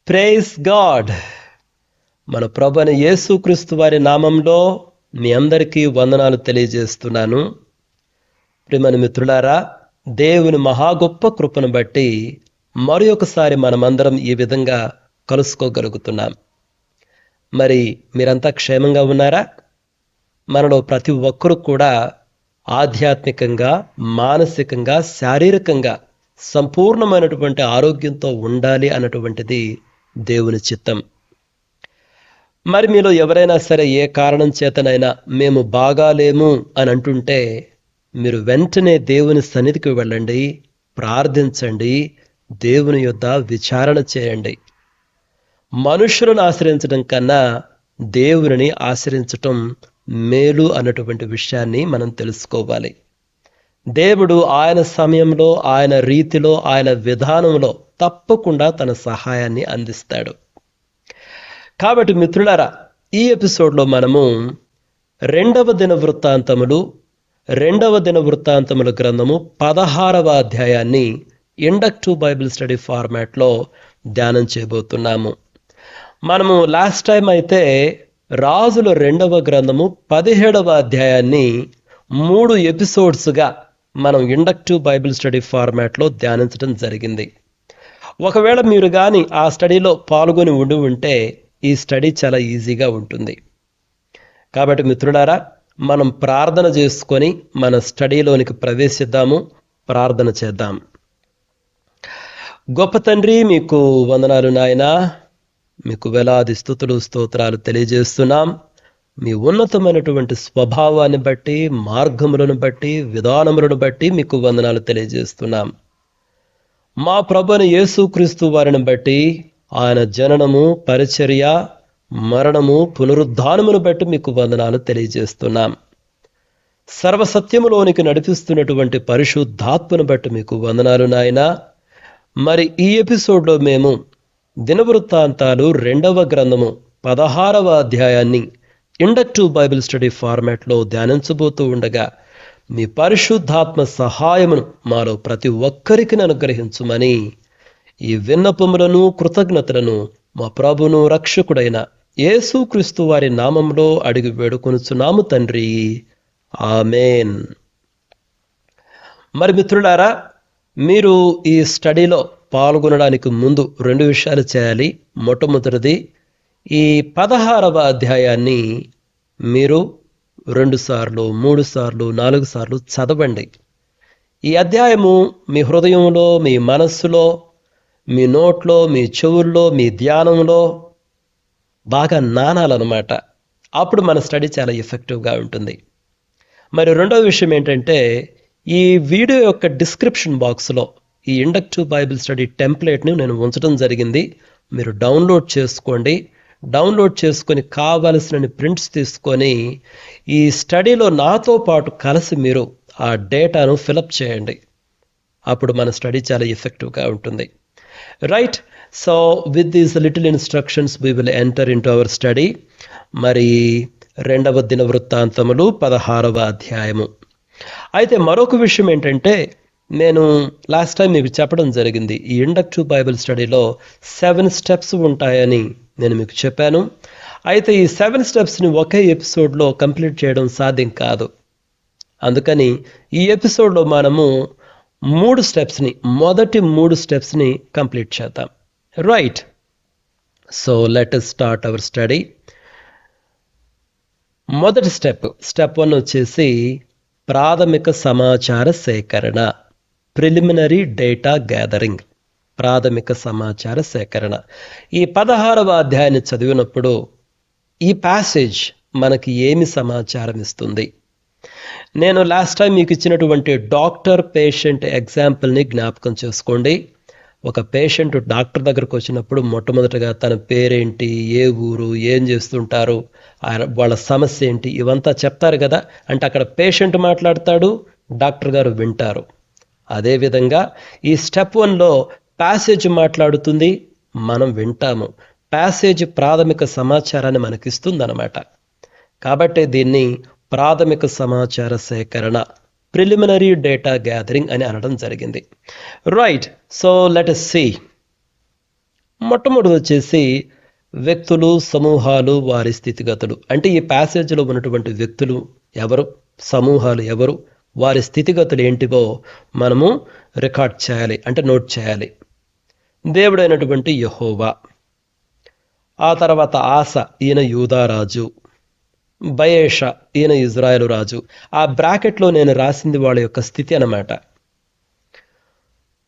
Praise God. మన ప్రభువైన యేసుక్రీస్తు వారి నామంలో మీ అందరికీ వందనాలు తెలియజేస్తున్నాను. ప్రియమైన మిత్రులారా, దేవుని మహా గొప్ప కృపను బట్టి మరి ఒకసారి మనమందరం ఈ విధంగా కలుసుకోగలుగుతున్నాం. మరి మీరంతా క్షేమంగా ఉన్నారా? మనలో ప్రతి ఒక్కరు కూడా ఆధ్యాత్మికంగా, మానసికంగా, శారీరకంగా సంపూర్ణమైనటువంటి ఆరోగ్యంతో ఉండాలి అన్నటువంటిది దేవుని చిత్తం. మరి మీలో ఎవరైనా సరే ఏ కారణం చేతనైనా మేము బాగాలేము అని అంటుంటే మీరు వెంటనే దేవుని సన్నిధికి వెళ్ళండి, ప్రార్థించండి, దేవుని యొద్ద విచారణ చేయండి. మనుషులను ఆశ్రయించడం కన్నా దేవుని ఆశ్రయించటం మేలు అన్నటువంటి విషయాన్ని మనం తెలుసుకోవాలి. దేవుడు ఆయన సమయంలో, ఆయన రీతిలో, ఆయన విధానంలో తప్పకుండా తన సహాయాన్ని అందిస్తాడు. కాబట్టి మిత్రులారా, ఈ ఎపిసోడ్లో మనము రెండవ దినవృత్తాంతముల గ్రంథము 16వ అధ్యాయాన్ని ఇండక్టివ్ బైబిల్ స్టడీ ఫార్మాట్లో ధ్యానం చేయబోతున్నాము. మనము లాస్ట్ టైం అయితే రాజుల 2వ గ్రంథము 17వ అధ్యాయాన్ని 3 ఎపిసోడ్స్గా మనం ఇండక్టివ్ బైబిల్ స్టడీ ఫార్మాట్లో ధ్యానించడం జరిగింది. ఒకవేళ మీరు కానీ ఆ స్టడీలో పాల్గొని ఉంటే ఈ స్టడీ చాలా ఈజీగా ఉంటుంది. కాబట్టి మిత్రులారా, మనం ప్రార్థన చేసుకొని మన స్టడీలోనికి ప్రవేశిద్దాము, ప్రార్థన చేద్దాం. గొప్ప తండ్రి, మీకు వందనాలు నాయనా. మీకు వేలాది స్తుతులు స్తోత్రాలు తెలియజేస్తున్నాం. మీ ఉన్నతమైనటువంటి స్వభావాన్ని బట్టి, మార్గములను బట్టి, విధానములను బట్టి మీకు వందనాలు తెలియజేస్తున్నాం. మా ప్రభువైన యేసుక్రీస్తు వారిని బట్టి, ఆయన జననము, పరిచర్య, మరణము, పునరుద్ధానమును బట్టి మీకు వందనాలు తెలియజేస్తున్నాం. సర్వసత్యములోనికి నడిపిస్తున్నటువంటి పరిశుద్ధాత్మను బట్టి మీకు వందనాలు నాయనా. మరి ఈ ఎపిసోడ్లో మేము దినవృత్తాంతాలు 2వ గ్రంథము 16వ అధ్యాయాన్ని ఇండక్టివ్ బైబిల్ స్టడీ ఫార్మాట్లో ధ్యానించబోతూ ఉండగా మీ పరిశుద్ధాత్మ సహాయమును మాలో ప్రతి ఒక్కరికి అనుగ్రహించుమని ఈ విన్నపములను, కృతజ్ఞతలను మా ప్రభును రక్షకుడైన యేసుక్రీస్తు వారి నామంలో అడిగి వేడుకొనుచున్నాము తండ్రి, ఆమేన్. మరి మిత్రులారా, మీరు ఈ స్టడీలో పాల్గొనడానికి ముందు 2 విషయాలు చేయాలి. మొట్టమొదటిది, ఈ 16వ అధ్యాయాన్ని మీరు 2 సార్లు, 3 సార్లు, 4 సార్లు చదవండి. ఈ అధ్యాయము మీ హృదయంలో, మీ మనస్సులో, మీ నోట్లో, మీ చెవుల్లో, మీ ధ్యానంలో బాగా నానాలన్నమాట. అప్పుడు మన స్టడీ చాలా ఎఫెక్టివ్గా ఉంటుంది. మరి రెండవ విషయం ఏంటంటే, ఈ వీడియో యొక్క డిస్క్రిప్షన్ బాక్స్లో ఈ ఇండక్టివ్ బైబిల్ స్టడీ టెంప్లెట్ని నేను ఉంచడం జరిగింది. మీరు డౌన్లోడ్ చేసుకోండి. డౌన్లోడ్ చేసుకొని కావలసిన ప్రింట్స్ తీసుకొని ఈ స్టడీలో నాతో పాటు కలిసి మీరు ఆ డేటాను ఫిలప్ చేయండి. అప్పుడు మన స్టడీ చాలా ఎఫెక్టివ్గా ఉంటుంది. Right. So with these little instructions we will enter in to our study. మరి 2వ దినవృత్తాంతములు 16వ అధ్యాయము. అయితే మరొక విషయం ఏంటంటే, నేను లాస్ట్ టైం మీకు చెప్పడం జరిగింది, ఈ ఇండక్టివ్ బైబిల్ స్టడీలో 7 స్టెప్స్ ఉంటాయని నేను మీకు చెప్పాను. అయితే ఈ 7 స్టెప్స్ని ఒకే ఎపిసోడ్లో కంప్లీట్ చేయడం సాధ్యం కాదు. అందుకని ఈ ఎపిసోడ్లో మనము 3 స్టెప్స్ని, మొదటి 3 స్టెప్స్ని కంప్లీట్ చేద్దాం. Right. So let us start our study. మొదటి స్టెప్ 1 వచ్చేసి ప్రాథమిక సమాచార సేకరణ, ప్రిలిమినరీ డేటా గ్యాదరింగ్. ప్రాథమిక సమాచార సేకరణ. ఈ 16వ అధ్యాయాన్ని చదివినప్పుడు ఈ ప్యాసేజ్ మనకి ఏమి సమాచారం ఇస్తుంది? నేను లాస్ట్ టైం మీకు ఇచ్చినటువంటి డాక్టర్ పేషెంట్ ఎగ్జాంపుల్ని జ్ఞాపకం చేసుకోండి. ఒక పేషెంట్ డాక్టర్ దగ్గరకు వచ్చినప్పుడు మొట్టమొదటిగా తన పేరేంటి, ఏ ఊరు, ఏం చేస్తుంటారు, వాళ్ళ సమస్య ఏంటి, ఇవంతా చెప్తారు కదా. అంటే అక్కడ పేషెంట్ మాట్లాడతాడు, డాక్టర్ గారు వింటారు. అదేవిధంగా ఈ స్టెప్ 1లో ప్యాసేజ్ మాట్లాడుతుంది, మనం వింటాము. ప్యాసేజ్ ప్రాథమిక సమాచారాన్ని మనకిస్తుంది అన్నమాట. కాబట్టి దీన్ని ప్రాథమిక సమాచార సేకరణ, ప్రిలిమినరీ డేటా గ్యాదరింగ్ అని అనడం జరిగింది. Right. So let us see. మొట్టమొదటి వచ్చేసి వ్యక్తులు, సమూహాలు, వారి స్థితిగతులు. అంటే ఈ ప్యాసేజ్లో ఉన్నటువంటి వ్యక్తులు ఎవరు, సమూహాలు ఎవరు, వారి స్థితిగతులు ఏంటివో మనము రికార్డ్ చేయాలి, అంటే నోట్ చేయాలి. దేవుడైనటువంటి యెహోవా, ఆ తర్వాత ఆస, ఈయన యూదారాజు, బయేష, ఈయన ఇజ్రాయేలు రాజు. ఆ బ్రాకెట్లో నేను రాసింది వాళ్ళ యొక్క స్థితి అన్నమాట.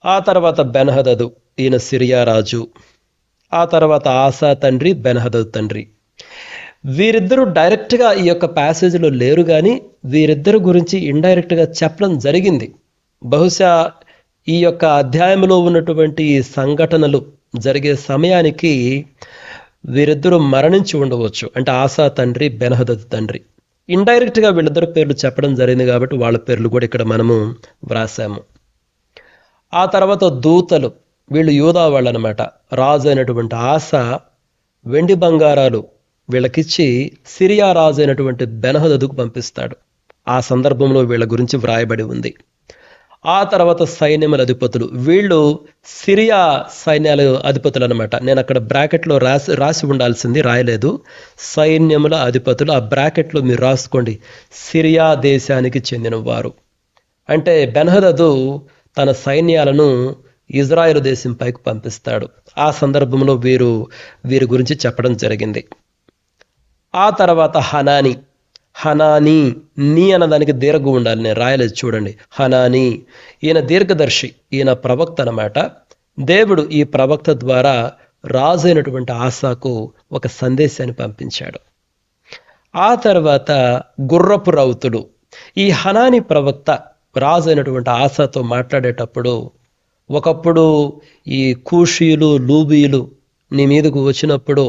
ఆ తర్వాత బెన్హదదు, ఈయన సిరియా రాజు. ఆ తర్వాత ఆసా తండ్రి, బెన్హదదు తండ్రి. వీరిద్దరూ డైరెక్ట్గా ఈ యొక్క ప్యాసేజ్లో లేరు, కానీ వీరిద్దరు గురించి ఇండైరెక్ట్గా చెప్పడం జరిగింది. బహుశా ఈ యొక్క అధ్యాయంలో ఉన్నటువంటి సంఘటనలు జరిగే సమయానికి వీరిద్దరూ మరణించి ఉండవచ్చు. అంటే ఆసా తండ్రి, బెన్హదదు తండ్రి. ఇండైరెక్ట్గా వీళ్ళిద్దరు పేర్లు చెప్పడం జరిగింది కాబట్టి వాళ్ళ పేర్లు కూడా ఇక్కడ మనము వ్రాసాము. ఆ తర్వాత దూతలు, వీళ్ళు యూదా వాళ్ళు అనమాట. రాజు అయినటువంటి ఆస వెండి బంగారాలు వీళ్ళకిచ్చి సిరియా రాజు అయినటువంటి బెన్హదదుకు పంపిస్తాడు. ఆ సందర్భంలో వీళ్ళ గురించి వ్రాయబడి ఉంది. ఆ తర్వాత సైన్యముల అధిపతులు, వీళ్ళు సిరియా సైన్యాల అధిపతులు అనమాట. నేను అక్కడ బ్రాకెట్లో రాసి ఉండాల్సింది, రాయలేదు. సైన్యముల అధిపతులు, ఆ బ్రాకెట్లో మీరు రాసుకోండి, సిరియా దేశానికి చెందినవారు. అంటే బెన్హదదు తన సైన్యాలను ఇజ్రాయెల్ దేశం పైకి పంపిస్తాడు. ఆ సందర్భంలో వీరి గురించి చెప్పడం జరిగింది. ఆ తర్వాత హనాని, నీ అన్నదానికి దీర్ఘం ఉండాలి, నేను రాయలేదు చూడండి. హనాని, ఈయన దీర్ఘదర్శి, ఈయన ప్రవక్త అన్నమాట. దేవుడు ఈ ప్రవక్త ద్వారా రాజు అయినటువంటి ఆసాకు ఒక సందేశాన్ని పంపించాడు. ఆ తర్వాత గుర్రపు రౌతులు, ఈ హనాని ప్రవక్త రాజు అయినటువంటి ఆసాతో మాట్లాడేటప్పుడు, ఒకప్పుడు ఈ కూషీయులు, లూబీయులు నీ మీదకు వచ్చినప్పుడు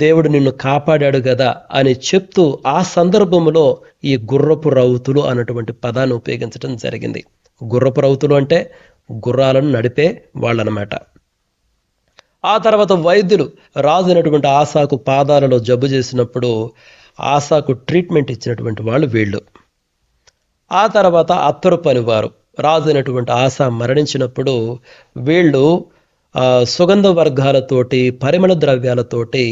దేవుడు నిన్ను కాపాడాడు కదా అని చెప్తూ ఆ సందర్భంలో ఈ గుర్రపు రౌతులు అన్నటువంటి పదాన్ని ఉపయోగించడం జరిగింది. గుర్రపు రౌతులు అంటే గుర్రాలను నడిపే వాళ్ళనమాట. ఆ తర్వాత వైద్యులు, రాజు అయినటువంటి ఆసాకు పాదాలలో జబ్బు చేసినప్పుడు ఆసాకు ట్రీట్మెంట్ ఇచ్చినటువంటి వాళ్ళు వీళ్ళు. ఆ తర్వాత అత్తరు పనివారు, రాజు అయినటువంటి ఆసా మరణించినప్పుడు వీళ్ళు సుగంధ వర్గాలతోటి, పరిమళ ద్రవ్యాలతోటి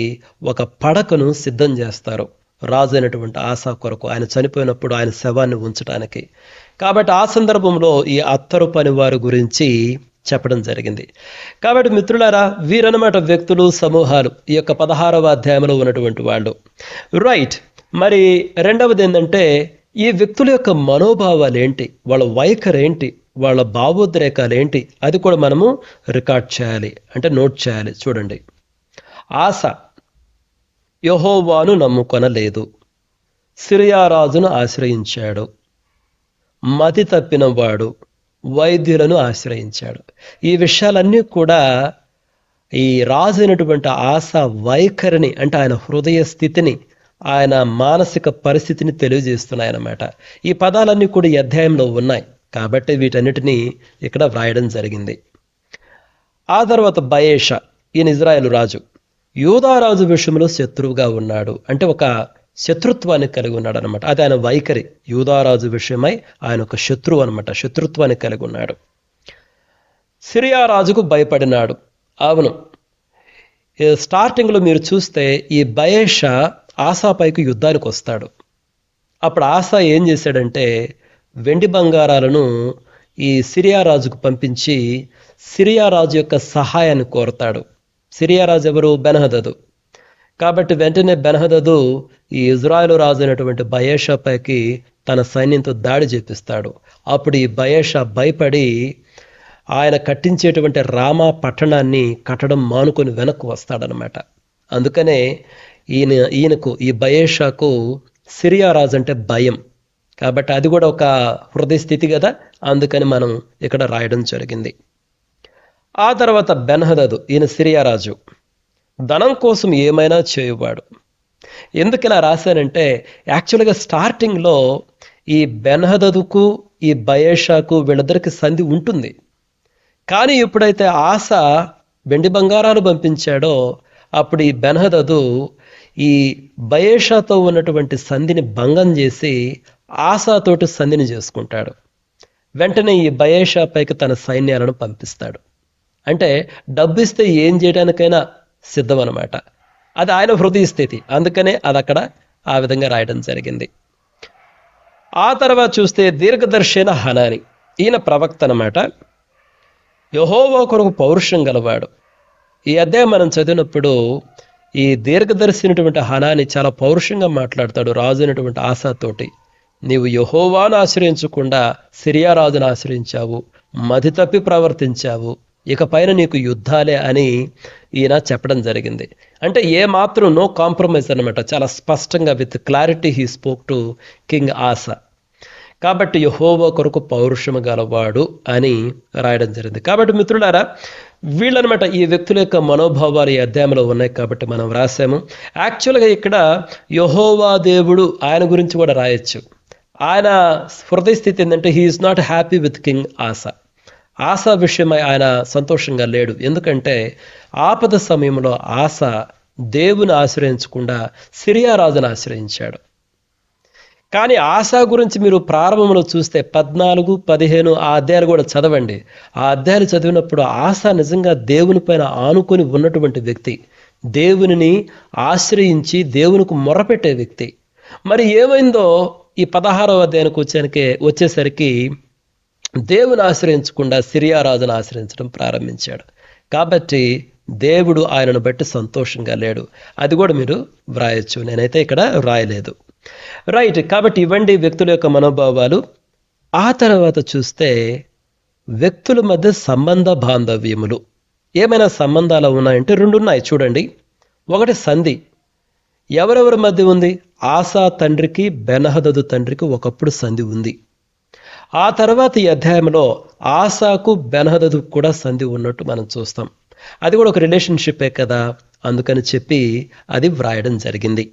ఒక పడకను సిద్ధం చేస్తారు రాజు అయినటువంటి ఆసా కొరకు, ఆయన చనిపోయినప్పుడు ఆయన శవాన్ని ఉంచడానికి. కాబట్టి ఆ సందర్భంలో ఈ అత్తరు పని వారి గురించి చెప్పడం జరిగింది. కాబట్టి మిత్రులారా, వీరన్నమాట వ్యక్తులు, సమూహాలు, ఈ యొక్క 16వ అధ్యాయంలో ఉన్నటువంటి వాళ్ళు. రైట్. మరి రెండవది ఏంటంటే, ఈ వ్యక్తుల యొక్క మనోభావాలు ఏంటి, వాళ్ళ వైఖరి ఏంటి, వాళ్ళ భావోద్రేకాలు ఏంటి, అది కూడా మనము రికార్డ్ చేయాలి, అంటే నోట్ చేయాలి. చూడండి, ఆస యెహోవాను నమ్ముకొనలేదు, సిరియా రాజును ఆశ్రయించాడు, మతి తప్పినవాడు, వైద్యులను ఆశ్రయించాడు. ఈ విషయాలన్నీ కూడా ఈ రాజు అయినటువంటి ఆస వైఖరిని, అంటే ఆయన హృదయ స్థితిని, ఆయన మానసిక పరిస్థితిని తెలియజేస్తున్నాయన్నమాట. ఈ పదాలన్నీ కూడా ఈ అధ్యాయంలో ఉన్నాయి కాబట్టి వీటన్నిటినీ ఇక్కడ వ్రాయడం జరిగింది. ఆ తర్వాత బయేష, ఈయన ఇజ్రాయేలు రాజు, యూదారాజు విషయంలో శత్రువుగా ఉన్నాడు, అంటే ఒక శత్రుత్వాన్ని కలిగి ఉన్నాడు అనమాట. అది ఆయన వైఖరి. యూదారాజు విషయమై ఆయన ఒక శత్రువు అనమాట, శత్రుత్వాన్ని కలిగి ఉన్నాడు. సిరియా రాజుకు భయపడినాడు. అవును, స్టార్టింగ్లో మీరు చూస్తే ఈ బయేష ఆసాపైకి యుద్ధానికి వస్తాడు. అప్పుడు ఆసా ఏం చేశాడంటే, వెండి బంగారాలను ఈ సిరియా రాజుకు పంపించి సిరియా రాజు యొక్క సహాయాన్ని కోరతాడు. సిరియా రాజు ఎవరు? బెన్హదదు. కాబట్టి వెంటనే బెన్హదదు ఈ ఇజ్రాయేలు రాజు అయినటువంటి బయేషా పైకి తన సైన్యంతో దాడి చేపిస్తాడు. అప్పుడు ఈ బయేషా భయపడి ఆయన కట్టించేటువంటి రామా పట్టణాన్ని కట్టడం మానుకొని వెనక్కు వస్తాడనమాట. అందుకనే ఈయనకు ఈ బయేషాకు సిరియా రాజు అంటే భయం. కాబట్టి అది కూడా ఒక హృదయ స్థితి కదా, అందుకని మనం ఇక్కడ రాయడం జరిగింది. ఆ తర్వాత బెన్హదదు, ఈయన సిరియా రాజు, ధనం కోసం ఏమైనా చేయువాడు. ఎందుకు ఇలా రాశానంటే, యాక్చువల్గా స్టార్టింగ్లో ఈ బెన్హదదుకు ఈ బయేషాకు వీళ్ళిద్దరికి సంధి ఉంటుంది. కానీ ఎప్పుడైతే ఆస వెండి బంగారాలు పంపించాడో అప్పుడు ఈ బెన్హదదు ఈ బయేషాతో ఉన్నటువంటి సంధిని భంగం చేసి ఆసాతోటి సంధిని చేసుకుంటాడు. వెంటనే ఈ బయేషా పైకి తన సైన్యాలను పంపిస్తాడు. అంటే డబ్బు ఇస్తే ఏం చేయడానికైనా సిద్ధం అనమాట. అది ఆయన హృదయ స్థితి, అందుకనే అది అక్కడ ఆ విధంగా రాయడం జరిగింది. ఆ తర్వాత చూస్తే దీర్ఘదర్శైన హనాని, ఈయన ప్రవక్త అనమాట. యెహోవా కొరకు పౌరుషం గలవాడు. ఈ అధ్యాయం మనం చదివినప్పుడు ఈ దీర్ఘదర్శినటువంటి హనాని చాలా పౌరుషంగా మాట్లాడతాడు రాజు అయినటువంటి ఆసాతోటి. నీవు యెహోవాను ఆశ్రయించకుండా సిరియా రాజును ఆశ్రయించావు, మతి తప్పి ప్రవర్తించావు, ఇక పైన నీకు యుద్ధాలే అని ఈయన చెప్పడం జరిగింది. అంటే ఏ మాత్రం నో కాంప్రమైజ్ అనమాట. చాలా స్పష్టంగా with clarity he spoke to king Asa. కాబట్టి యెహోవా కొరకు పౌరుషము గలవాడు అని రాయడం జరిగింది. కాబట్టి మిత్రులారా, వీళ్ళనమాట ఈ వ్యక్తుల యొక్క మనోభావాలు ఈ అధ్యాయంలో ఉన్నాయి కాబట్టి మనం రాసాము. యాక్చువల్గా ఇక్కడ యెహోవా దేవుడు ఆయన గురించి కూడా రాయొచ్చు. ఆయన హృదయ స్థితి ఏంటంటే he is not happy with king Asa. Asa విషయమై ఆయన సంతోషంగా లేడు. ఎందుకంటే ఆపద సమయంలో ఆసా దేవుని ఆశ్రయించకుండా సిరియా రాజును ఆశ్రయించాడు. కానీ ఆసా గురించి మీరు ప్రారంభంలో చూస్తే 14, 15 ఆ అధ్యాయాలు కూడా చదవండి. ఆ అధ్యాయాలు చదివినప్పుడు ఆసా నిజంగా దేవుని పైన ఆనుకొని ఉన్నటువంటి వ్యక్తి, దేవునిని ఆశ్రయించి దేవునికి మొరపెట్టే వ్యక్తి. మరి ఏమైందో ఈ 16వ అధ్యాయానికి వచ్చేసరికి దేవుని ఆశ్రయించకుండా సిరియా రాజును ఆశ్రయించడం ప్రారంభించాడు. కాబట్టి దేవుడు ఆయనను బట్టి సంతోషంగా లేడు. అది కూడా మీరు వ్రాయొచ్చు, నేనైతే ఇక్కడ వ్రాయలేదు. రైట్. కాబట్టి ఇవ్వండి వ్యక్తుల యొక్క మనోభావాలు. ఆ తర్వాత చూస్తే వ్యక్తుల మధ్య సంబంధ బాంధవ్యములు, ఏమైనా సంబంధాలు ఉన్నాయంటే 2 ఉన్నాయి చూడండి. ఒకటి సంధి. ఎవరెవరి మధ్య ఉంది? ఆసా తండ్రికి బెన్హదదు తండ్రికి ఒకప్పుడు సంధి ఉంది. ఆ తర్వాత ఈ అధ్యాయంలో ఆసాకు బెన్హదదు కూడా సంధి ఉన్నట్టు మనం చూస్తాం. అది కూడా ఒక రిలేషన్షిప్పే కదా, అందుకని చెప్పి అది వ్రాయడం జరిగింది.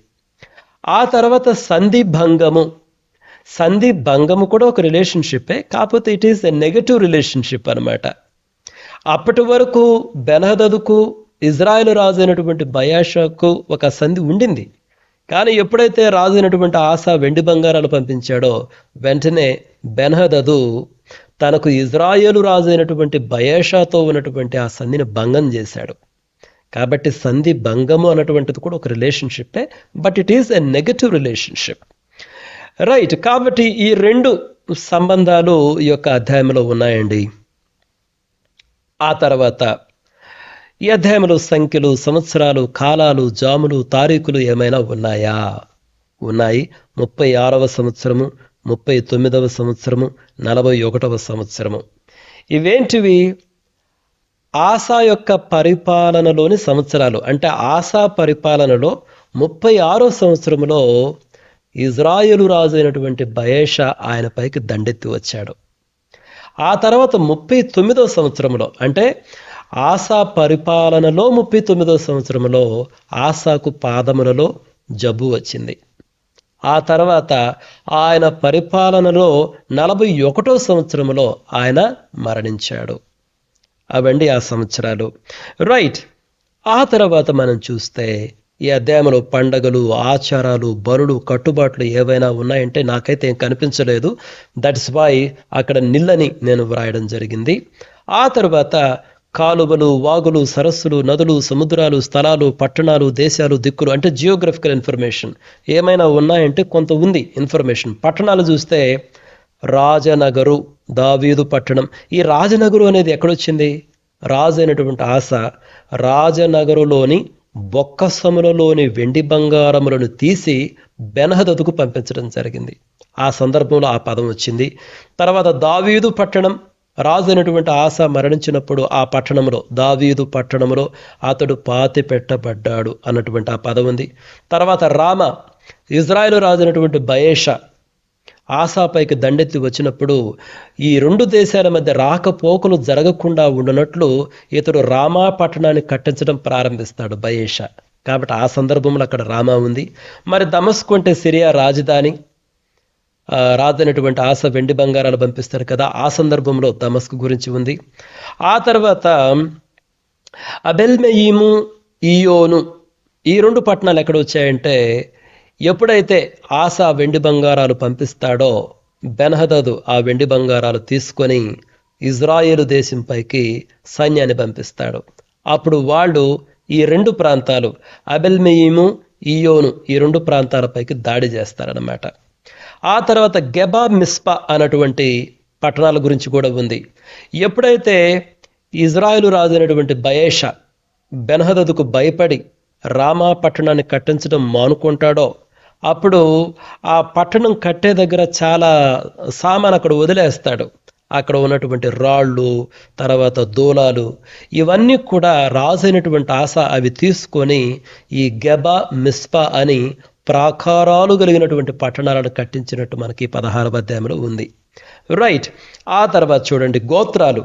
ఆ తర్వాత సంధి భంగము. సంధి భంగము కూడా ఒక రిలేషన్షిప్పే, కాకపోతే it is a negative relationship అనమాట. అప్పటి వరకు బెన్హదదుకు ఇజ్రాయెల్ రాజు అయినటువంటి బయాషాకు ఒక సంధి ఉండింది. కానీ ఎప్పుడైతే రాజు అయినటువంటి ఆసా వెండి బంగారాలు పంపించాడో వెంటనే బెన్హదదు తనకు ఇజ్రాయేలు రాజు అయినటువంటి బయాషాతో ఉన్నటువంటి ఆ సంధిని భంగం చేశాడు. కాబట్టి సంధి భంగము అన్నటువంటిది కూడా ఒక రిలేషన్షిప్పే, but it is a negative relationship. Right. కాబట్టి ఈ 2 సంబంధాలు ఈ యొక్క అధ్యాయంలో ఉన్నాయండి. ఆ తర్వాత ఈ అధ్యాయంలో సంఖ్యలు, సంవత్సరాలు, కాలాలు, జాములు, తారీఖులు ఏమైనా ఉన్నాయా? ఉన్నాయి. 36వ సంవత్సరము, 39వ సంవత్సరము, 41వ సంవత్సరము. ఇవేంటివి? ఆసా యొక్క పరిపాలనలోని సంవత్సరాలు. అంటే ఆసా పరిపాలనలో 36వ సంవత్సరంలో ఇజ్రాయేలు రాజు అయినటువంటి బయేషా ఆయన పైకి దండెత్తి వచ్చాడు. ఆ తర్వాత 39వ సంవత్సరంలో, అంటే ఆసా పరిపాలనలో 39వ సంవత్సరంలో ఆసాకు పాదములలో జబ్బు వచ్చింది. ఆ తర్వాత ఆయన పరిపాలనలో 41వ సంవత్సరంలో ఆయన మరణించాడు. అవండి ఆ సంవత్సరాలు. రైట్. ఆ తర్వాత మనం చూస్తే ఈ అధ్యాయంలో పండగలు, ఆచారాలు, బలులు, కట్టుబాట్లు ఏవైనా ఉన్నాయంటే నాకైతే ఏం కనిపించలేదు. దట్స్ వై అక్కడ నిల్లని నేను వ్రాయడం జరిగింది. ఆ తర్వాత కాలువలు, వాగులు, సరస్సులు, నదులు, సముద్రాలు, స్థలాలు, పట్టణాలు, దేశాలు, దిక్కులు, అంటే జియోగ్రఫికల్ ఇన్ఫర్మేషన్ ఏమైనా ఉన్నాయంటే కొంత ఉంది ఇన్ఫర్మేషన్. పట్టణాలు చూస్తే రాజనగరు, దావీదు పట్టణం. ఈ రాజనగరు అనేది ఎక్కడొచ్చింది? రాజు అయినటువంటి ఆసా రాజనగరులోని బొక్కసములలోని వెండి బంగారములను తీసి బెన్హదదుకు పంపించడం జరిగింది. ఆ సందర్భంలో ఆ పదం వచ్చింది. తర్వాత దావీదు పట్టణం, రాజు అయినటువంటి ఆసా మరణించినప్పుడు ఆ పట్టణంలో, దావీదు పట్టణంలో అతడు పాతి పెట్టబడ్డాడు అన్నటువంటి ఆ పదం ఉంది. తర్వాత రామ, ఇజ్రాయేలు రాజు అయినటువంటి బయేషా ఆసాపైకి దండెత్తి వచ్చినప్పుడు ఈ 2 దేశాల మధ్య రాకపోకలు జరగకుండా ఉండనట్లు ఇతడు రామా పట్టణాన్ని కట్టించడం ప్రారంభిస్తాడు బయేషా. కాబట్టి ఆ సందర్భంలో అక్కడ రామా ఉంది. మరి దమస్కు అంటే సిరియా రాజధాని. రాజు అయినటువంటి ఆసా వెండి బంగారాలు పంపిస్తారు కదా, ఆ సందర్భంలో దమస్కు గురించి ఉంది. ఆ తర్వాత అబెల్మెయీము, ఈయోను, ఈ 2 పట్టణాలు ఎక్కడ వచ్చాయంటే ఎప్పుడైతే ఆసా వెండి బంగారాలు పంపిస్తాడో బెన్హదదు ఆ వెండి బంగారాలు తీసుకొని ఇజ్రాయేలు దేశంపైకి సైన్యాన్ని పంపిస్తాడు. అప్పుడు వాళ్ళు ఈ 2 ప్రాంతాలు అబెల్మెయిము, ఈయోను ఈ 2 ప్రాంతాలపైకి దాడి చేస్తారన్నమాట. ఆ తర్వాత గెబా, మిస్పా అన్నటువంటి పట్టణాల గురించి కూడా ఉంది. ఎప్పుడైతే ఇజ్రాయేలు రాజు అయినటువంటి బయేషా బెన్హదదుకు భయపడి రామా పట్టణాన్ని కట్టించడం మానుకుంటాడో అప్పుడు ఆ పట్టణం కట్టే దగ్గర చాలా సామాన్ అక్కడ వదిలేస్తాడు. అక్కడ ఉన్నటువంటి రాళ్ళు, తర్వాత దూలాలు ఇవన్నీ కూడా రాజు అయినటువంటి ఆస అవి తీసుకొని ఈ గెబా, మిస్పా అని ప్రాకారాలు కలిగినటువంటి పట్టణాలను కట్టించినట్టు మనకి 16వ అధ్యాయంలో ఉంది. రైట్. ఆ తర్వాత చూడండి గోత్రాలు,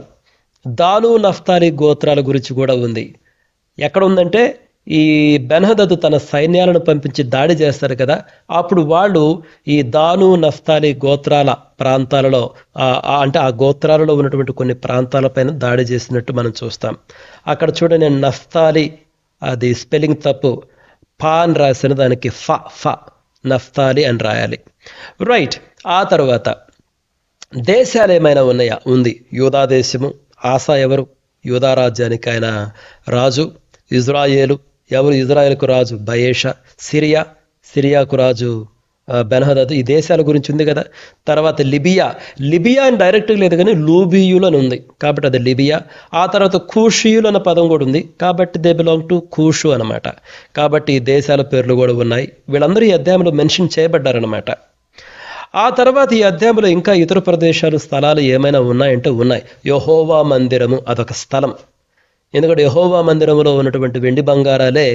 దాను, నఫ్తాలి గోత్రాల గురించి కూడా ఉంది. ఎక్కడ ఉందంటే ఈ బెన్హదదు తన సైన్యాలను పంపించి దాడి చేస్తారు కదా, అప్పుడు వాళ్ళు ఈ దాను, నఫ్తాలి గోత్రాల ప్రాంతాలలో అంటే ఆ గోత్రాలలో ఉన్నటువంటి కొన్ని ప్రాంతాలపైన దాడి చేసినట్టు మనం చూస్తాం. అక్కడ చూడండి, నఫ్తాలి అది స్పెల్లింగ్ తప్పు, ఫా అని రాసిన దానికి ఫ నఫ్తాలి అని రాయాలి. రైట్. ఆ తర్వాత దేశాలు ఏమైనా ఉన్నాయా? ఉంది. యూదా దేశము. ఆసా ఎవరు? యూదా రాజ్యానికి ఆయన రాజు. ఇజ్రాయేలు ఎవరు? ఇజ్రాయేల్కు రాజు బయేషా. సిరియాకు రాజు బెన్హదదు. ఈ దేశాల గురించి ఉంది కదా. తర్వాత లిబియా అని డైరెక్ట్గా లేదు కానీ లూబియులు అని ఉంది కాబట్టి అది లిబియా. ఆ తర్వాత కూషియులు అన్న పదం కూడా ఉంది కాబట్టి దే బిలాంగ్ టు కూషు అనమాట. కాబట్టి ఈ దేశాల పేర్లు కూడా ఉన్నాయి. వీళ్ళందరూ ఈ అధ్యాయంలో మెన్షన్ చేయబడ్డారనమాట. ఆ తర్వాత ఈ అధ్యాయంలో ఇంకా ఇతర ప్రదేశాలు, స్థలాలు ఏమైనా ఉన్నాయంటే ఉన్నాయి. యెహోవా మందిరము అదొక స్థలం. ఎందుకంటే యెహోవా మందిరంలో ఉన్నటువంటి వెండి బంగారాలే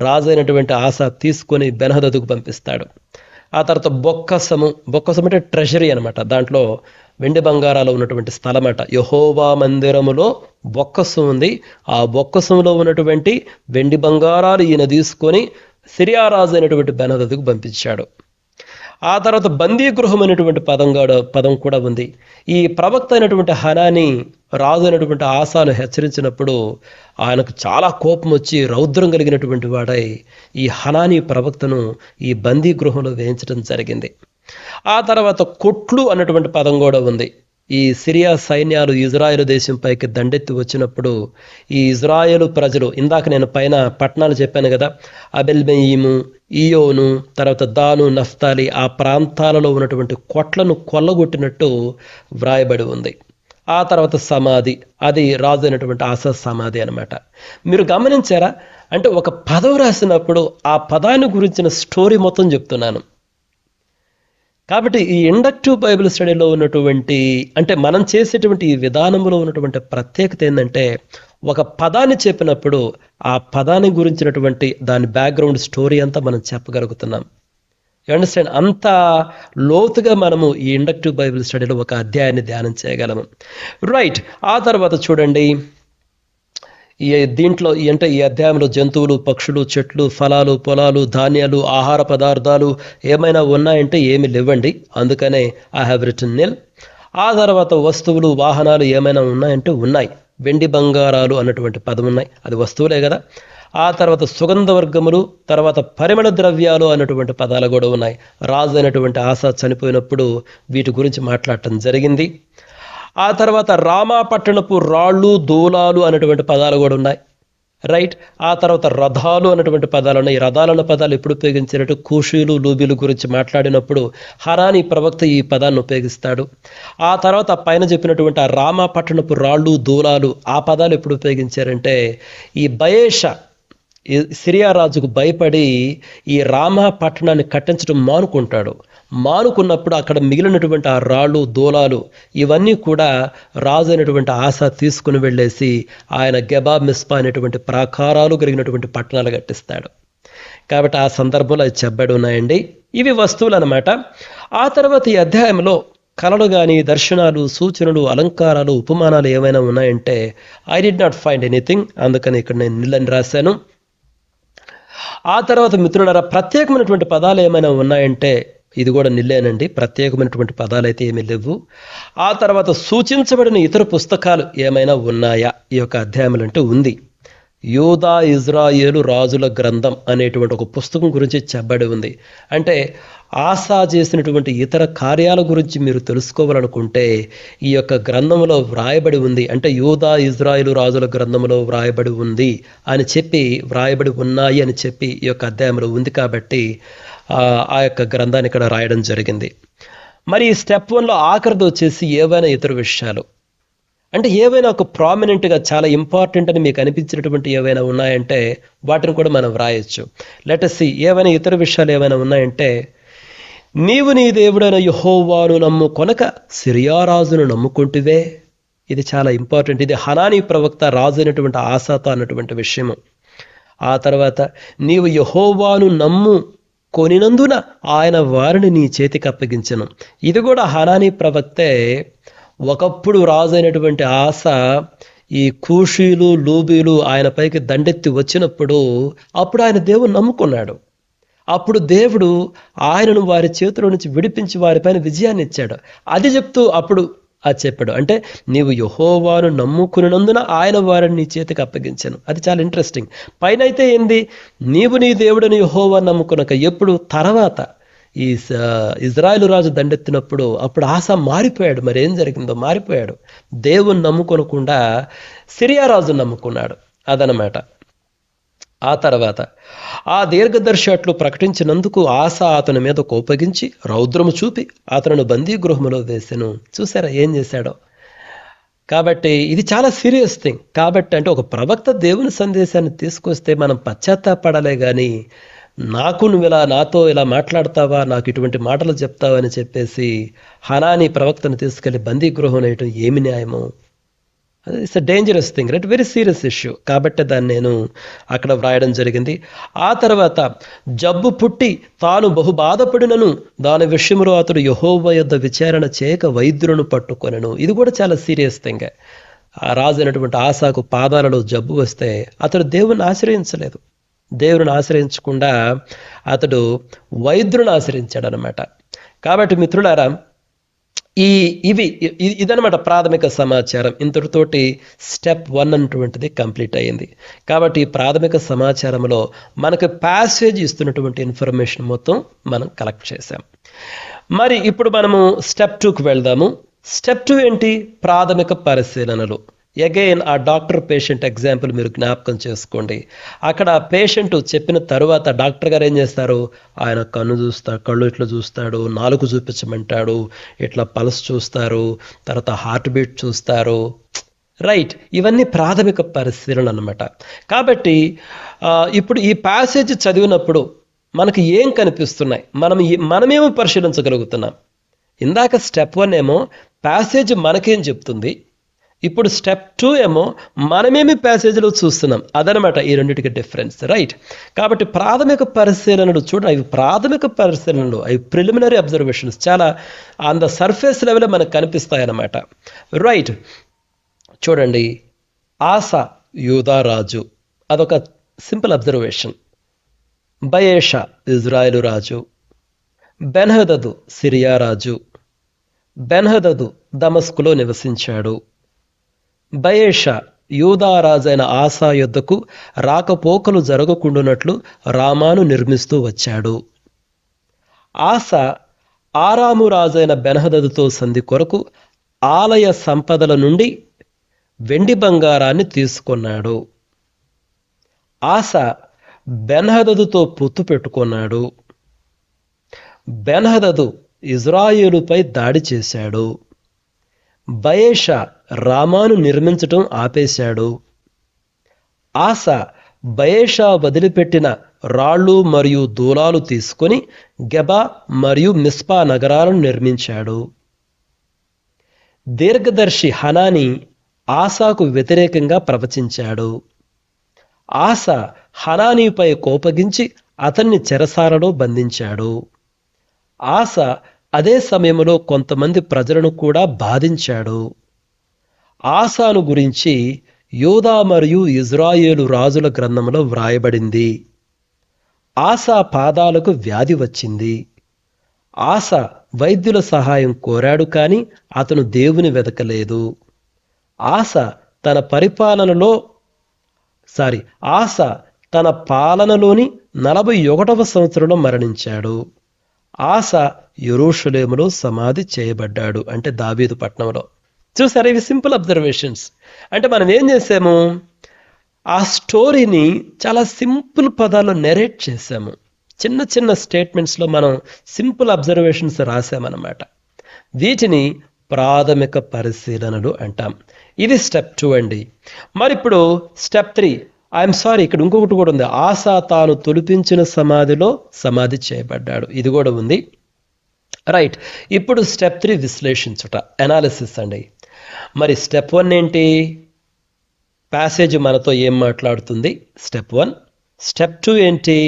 రాజు అయినటువంటి ఆస తీసుకొని బెన్హదదుకు పంపిస్తాడు. ఆ తర్వాత బొక్కసము అంటే ట్రెషరీ అనమాట. దాంట్లో వెండి బంగారాలు ఉన్నటువంటి స్థలం అట. యెహోవా మందిరములో బొక్కసం ఉంది. ఆ బొక్కసంలో ఉన్నటువంటి వెండి బంగారాలు ఈయన తీసుకొని సిరియా రాజు అయినటువంటి బెన్హదదుకు పంపించాడు. ఆ తర్వాత బందీ గృహం అనేటువంటి పదం కూడా ఉంది. ఈ ప్రవక్త అయినటువంటి హనాని రాజు అయినటువంటి ఆసాను హెచ్చరించినప్పుడు ఆయనకు చాలా కోపం వచ్చి రౌద్రం కలిగినటువంటి వాడై ఈ హనాని ప్రవక్తను ఈ బందీ గృహంలో వేయించడం జరిగింది. ఆ తర్వాత కొట్లు అన్నటువంటి పదం కూడా ఉంది. ఈ సిరియా సైన్యాలు ఇజ్రాయేలు దేశంపైకి దండెత్తి వచ్చినప్పుడు ఈ ఇజ్రాయేలు ప్రజలు, ఇందాక నేను పైన పట్టణాలు చెప్పాను కదా, అబెల్మెయిము, ఈయోను, తర్వాత దాను, నఫ్తాలి ఆ ప్రాంతాలలో ఉన్నటువంటి కొట్లను కొల్లగొట్టినట్టు వ్రాయబడి ఉంది. ఆ తర్వాత సమాధి, అది రాజు అయినటువంటి ఆసా సమాధి అనమాట. మీరు గమనించారా? అంటే ఒక పదం రాసినప్పుడు ఆ పదాన్ని గురించిన స్టోరీ మొత్తం చెప్తున్నాను. కాబట్టి ఈ ఇండక్టివ్ బైబిల్ స్టడీలో ఉన్నటువంటి, అంటే మనం చేసేటువంటి ఈ విధానంలో ఉన్నటువంటి ప్రత్యేకత ఏంటంటే, ఒక పదాన్ని చెప్పినప్పుడు ఆ పదాన్ని గురించినటువంటి దాని బ్యాక్గ్రౌండ్ స్టోరీ అంతా మనం చెప్పగలుగుతున్నాం. You understand? అంత లోతుగా మనము ఈ ఇండక్టివ్ బైబిల్ స్టడీలో ఒక అధ్యాయాన్ని ధ్యానం చేయగలము. రైట్. ఆ తర్వాత చూడండి, దీంట్లో అంటే ఈ అధ్యాయంలో జంతువులు, పక్షులు, చెట్లు, ఫలాలు, పొలాలు, ధాన్యాలు, ఆహార పదార్థాలు ఏమైనా ఉన్నాయంటే ఏమి లేవండి. అందుకనే ఐ హ్యావ్ రిటన్ నిల్. ఆ తర్వాత వస్తువులు, వాహనాలు ఏమైనా ఉన్నాయంటే ఉన్నాయి. వెండి బంగారాలు అన్నటువంటి పదం ఉన్నాయి, అది వస్తువులే కదా. ఆ తర్వాత సుగంధ వర్గములు, తర్వాత పరిమళ ద్రవ్యాలు అన్నటువంటి పదాలు కూడా ఉన్నాయి. రాజు అయినటువంటి ఆసా చనిపోయినప్పుడు వీటి గురించి మాట్లాడటం జరిగింది. ఆ తర్వాత రామా పట్టణపు రాళ్ళు, దూలాలు అనేటువంటి పదాలు కూడా ఉన్నాయి. రైట్. ఆ తర్వాత రథాలు అన్నటువంటి పదాలు ఉన్నాయి. రథాలన్న పదాలు ఎప్పుడు ఉపయోగించినట్టు కూషీలు, లూబీలు గురించి మాట్లాడినప్పుడు హనాని ప్రవక్త ఈ పదాన్ని ఉపయోగిస్తాడు. ఆ తర్వాత పైన చెప్పినటువంటి ఆ రామా పట్టణపు రాళ్ళు, దూలాలు ఆ పదాలు ఎప్పుడు ఉపయోగించారంటే, ఈ బయేషా సిరియా రాజుకు భయపడి ఈ రామా పట్టణాన్ని కట్టించడం మానుకున్నప్పుడు అక్కడ మిగిలినటువంటి ఆ రాళ్ళు, దూలాలు ఇవన్నీ కూడా రాజు అయినటువంటి ఆసా తీసుకుని వెళ్ళేసి ఆయన గెబా, మిస్పా అనేటువంటి ప్రాకారాలు కలిగినటువంటి పట్టణాలు కట్టిస్తాడు. కాబట్టి ఆ సందర్భంలో అది చెప్పబడి ఉన్నాయండి. ఇవి వస్తువులు అన్నమాట. ఆ తర్వాత ఈ అధ్యాయంలో కళలు కానీ, దర్శనాలు, సూచనలు, అలంకారాలు, ఉపమానాలు ఏమైనా ఉన్నాయంటే I did not find anything. అందుకని ఇక్కడ నేను నిల్లని రాశాను. ఆ తర్వాత మిత్రులారా, ప్రత్యేకమైనటువంటి పదాలు ఏమైనా ఉన్నాయంటే ఇది కూడా నిల్లేనండి. ప్రత్యేకమైనటువంటి పదాలు అయితే ఏమీ లేవు. ఆ తర్వాత సూచించబడిన ఇతర పుస్తకాలు ఏమైనా ఉన్నాయా ఈ యొక్క అధ్యాయంలో అంటే ఉంది. యూదా ఇజ్రాయేలు రాజుల గ్రంథం అనేటువంటి ఒక పుస్తకం గురించి చెప్పబడి ఉంది. అంటే ఆసా చేసినటువంటి ఇతర కార్యాల గురించి మీరు తెలుసుకోవాలనుకుంటే ఈ యొక్క గ్రంథంలో వ్రాయబడి ఉంది. అంటే యూదా ఇజ్రాయేలు రాజుల గ్రంథంలో వ్రాయబడి ఉంది అని చెప్పి, వ్రాయబడి ఉన్నాయి అని చెప్పి ఈ యొక్క అధ్యాయంలో ఉంది. కాబట్టి ఆ యొక్క గ్రంథాన్ని ఇక్కడ రాయడం జరిగింది. మరి స్టెప్ 1లో ఆఖరిది వచ్చేసి ఏవైనా ఇతర విషయాలు, అంటే ఏవైనా ఒక ప్రామినెంట్గా చాలా ఇంపార్టెంట్ అని మీకు అనిపించినటువంటి ఏవైనా ఉన్నాయంటే వాటిని కూడా మనం వ్రాయొచ్చు. లెట్ us see ఏవైనా ఇతర విషయాలు ఏమైనా ఉన్నాయంటే, నీవు నీ దేవుడైన యెహోవాను నమ్ముకొనక సిరియా రాజును నమ్ముకుంటివే. ఇది చాలా ఇంపార్టెంట్. ఇది హనానీ ప్రవక్త రాజు అయినటువంటి ఆసాతో అన్నటువంటి విషయము. ఆ తర్వాత నీవు యెహోవాను నమ్ము కొనినందున ఆయన వారిని నీ చేతికి అప్పగించెను. ఇది కూడా హనానీ ప్రవక్తే. ఒకప్పుడు రాజు అయినటువంటి ఆస ఈ కూషీలు లూబీలు ఆయన పైకి దండెత్తి వచ్చినప్పుడు అప్పుడు ఆయన దేవుని నమ్ముకున్నాడు. అప్పుడు దేవుడు ఆయనను వారి చేతిలో నుంచి విడిపించి వారిపైన విజయాన్ని ఇచ్చాడు. అది చెప్తూ అప్పుడు అది చెప్పాడు. అంటే నీవు యెహోవాను నమ్ముకున్నందున ఆయన వారిని నీ చేతికి అప్పగించాను. అది చాలా ఇంట్రెస్టింగ్. పైన అయితే ఏంది, నీవు నీ దేవుడిని యెహోవాను నమ్ముకునక. ఎప్పుడు తర్వాత ఈ ఇజ్రాయేలు రాజు దండెత్తినప్పుడు అప్పుడు ఆసా మారిపోయాడు. మరి ఏం జరిగిందో మారిపోయాడు. దేవుని నమ్ముకొనకుండా సిరియా రాజును నమ్ముకున్నాడు. అదనమాట. ఆ తర్వాత ఆ దీర్ఘదర్శి అట్లు ప్రకటించినందుకు ఆసా అతని మీద కోపగించి రౌద్రము చూపి అతను బందీ గృహములో వేసెను. చూసారా ఏం చేశాడో. కాబట్టి ఇది చాలా సీరియస్ థింగ్. కాబట్టి అంటే ఒక ప్రవక్త దేవుని సందేశాన్ని తీసుకొస్తే మనం పశ్చాత్తాపడాలే కానీ నువ్వు ఇలా నాతో ఇలా మాట్లాడతావా, నాకు ఇటువంటి మాటలు చెప్తావా అని చెప్పేసి హనానీ ప్రవక్తను తీసుకెళ్లి బందీ గృహం వేయటం ఏమి న్యాయము? It's a dangerous thing, right? Very serious issue. కాబట్టి దాన్ని నేను అక్కడ వ్రాయడం జరిగింది. ఆ తర్వాత జబ్బు పుట్టి తాను బహు బాధపడినను దాని విషయంలో అతడు యెహోవా యొద్ద విచారణ చేయక వైద్యులను పట్టుకొనెను. ఇది కూడా చాలా సీరియస్ థింగ్. ఆ రాజు అయినటువంటి ఆసాకు పాదాలలో జబ్బు వస్తే అతడు దేవుని ఆశ్రయించలేదు. దేవుని ఆశ్రయించకుండా అతడు వైద్యులను ఆశ్రయించాడు అనమాట. కాబట్టి మిత్రులారా, ఇదనమాట ప్రాథమిక సమాచారం. ఇంతటితోటి స్టెప్ 1 అన్నటువంటిది కంప్లీట్ అయ్యింది. కాబట్టి ఈ ప్రాథమిక సమాచారంలో మనకు ప్యాసేజ్ ఇస్తున్నటువంటి ఇన్ఫర్మేషన్ మొత్తం మనం కలెక్ట్ చేసాం. మరి ఇప్పుడు మనము స్టెప్ 2కు వెళ్దాము. స్టెప్ 2 ఏంటి? ప్రాథమిక పరిశీలనలు. అగైన్ ఆ డాక్టర్ పేషెంట్ ఎగ్జాంపుల్ మీరు జ్ఞాపకం చేసుకోండి. అక్కడ పేషెంట్ చెప్పిన తరువాత డాక్టర్ గారు ఏం చేస్తారు? ఆయన కన్ను చూస్తాడు, కళ్ళు ఇట్లా చూస్తాడు, నాలుగు చూపించమంటాడు, ఇట్లా పల్స్ చూస్తారు, తర్వాత హార్ట్ బీట్ చూస్తారు, రైట్? ఇవన్నీ ప్రాథమిక పరిశీలన అన్నమాట. కాబట్టి ఇప్పుడు ఈ ప్యాసేజ్ చదివినప్పుడు మనకి ఏం కనిపిస్తున్నాయి, మనమేమో పరిశీలించగలుగుతున్నాం. ఇందాక స్టెప్ 1 ఏమో ప్యాసేజ్ మనకేం చెప్తుంది, ఇప్పుడు స్టెప్ 2 ఏమో మనమేమి ప్యాసేజ్లో చూస్తున్నాం. అదనమాట ఈ రెండింటికి డిఫరెన్స్, రైట్? కాబట్టి ప్రాథమిక పరిశీలనలు చూడండి, అవి ప్రాథమిక పరిశీలనలు, అవి ప్రిలిమినరీ అబ్జర్వేషన్స్, చాలా ఆన్ ద సర్ఫేస్ లెవెల్ మనకు కనిపిస్తాయి అన్నమాట, రైట్? చూడండి, ఆసా యూదా రాజు, అదొక సింపుల్ అబ్జర్వేషన్. బయేషా ఇజ్రాయేలు రాజు, బెన్హదదు సిరియా రాజు. బెన్హదదు దమస్కులో నివసించాడు. బయేషా యూదా రాజైన ఆసా యొద్దకు రాకపోకలు జరగకుండానట్లు రామాను నిర్మిస్తూ వచ్చాడు. ఆసా ఆరాము రాజైన బెన్హదదుతో సంధి కొరకు ఆలయ సంపదల నుండి వెండి బంగారాన్ని తీసుకున్నాడు. ఆసా బెన్హదదుతో పొత్తు పెట్టుకున్నాడు. బెన్హదదు ఇజ్రాయేలుపై దాడి చేశాడు. బయేషా రామాను నిర్మించటం ఆపేశాడు. ఆసా బయేషా వదిలిపెట్టిన రాళ్ళు మరియు దూలాలు తీసుకొని గెబా మరియు మిస్పా నగరాలను నిర్మించాడు. దీర్ఘదర్శి హనానీ ఆసాకు వ్యతిరేకంగా ప్రవచించాడు. ఆసా హనానీపై కోపగించి అతన్ని చెరసాలలో బంధించాడు. ఆసా అదే సమయంలో కొంతమంది ప్రజలను కూడా బాధించాడు. ఆసాను గురించి యూదా మరియు ఇజ్రాయేలు రాజుల గ్రంథంలో వ్రాయబడింది. ఆసా పాదాలకు వ్యాధి వచ్చింది. ఆసా వైద్యుల సహాయం కోరాడు, కానీ అతను దేవుని వెతకలేదు. ఆసా తన పరిపాలనలో ఆస తన పాలనలోని 41వ సంవత్సరంలో మరణించాడు. ఆస యెరూషలేములో సమాధి చేయబడ్డాడు, అంటే దావీదు పట్టణంలో. చూసారా, ఇవి సింపుల్ అబ్జర్వేషన్స్. అంటే మనం ఏం చేసాము, ఆ స్టోరీని చాలా సింపుల్ పదాల్లో నెరేట్ చేసాము. చిన్న చిన్న స్టేట్మెంట్స్లో మనం సింపుల్ అబ్జర్వేషన్స్ రాసామన్నమాట. వీటిని ప్రాథమిక పరిశీలనలు అంటాం. ఇది స్టెప్ 2 అండి. మరి ఇప్పుడు స్టెప్ 3, ఇక్కడ ఇంకొకటి కూడా ఉంది. ఆస తాను తొలిపించిన సమాధిలో సమాధి చేయబడ్డాడు, ఇది కూడా ఉంది. రైట్, ఇప్పుడు స్టెప్ 3 విశ్లేషించుట, అనాలిసిస్ అండి. మరి స్టెప్ 1 ఏంటి? ప్యాసేజ్ మనతో ఏం మాట్లాడుతుంది, స్టెప్ 1. స్టెప్ 2 ఏంటి?